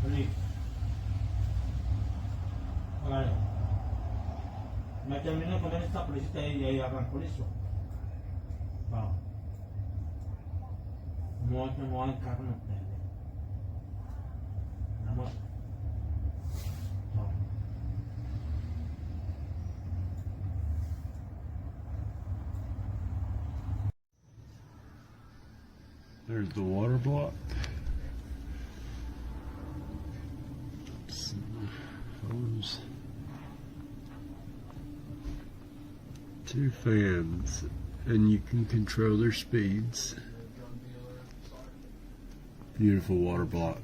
Ano yun? Ano? May terminal pa ganit sa polis, tayo yayakan polis. Wow. Muat na muat karon na. Namat. There's the water block. Hose. 2 fans, and you can control their speeds. Beautiful water block.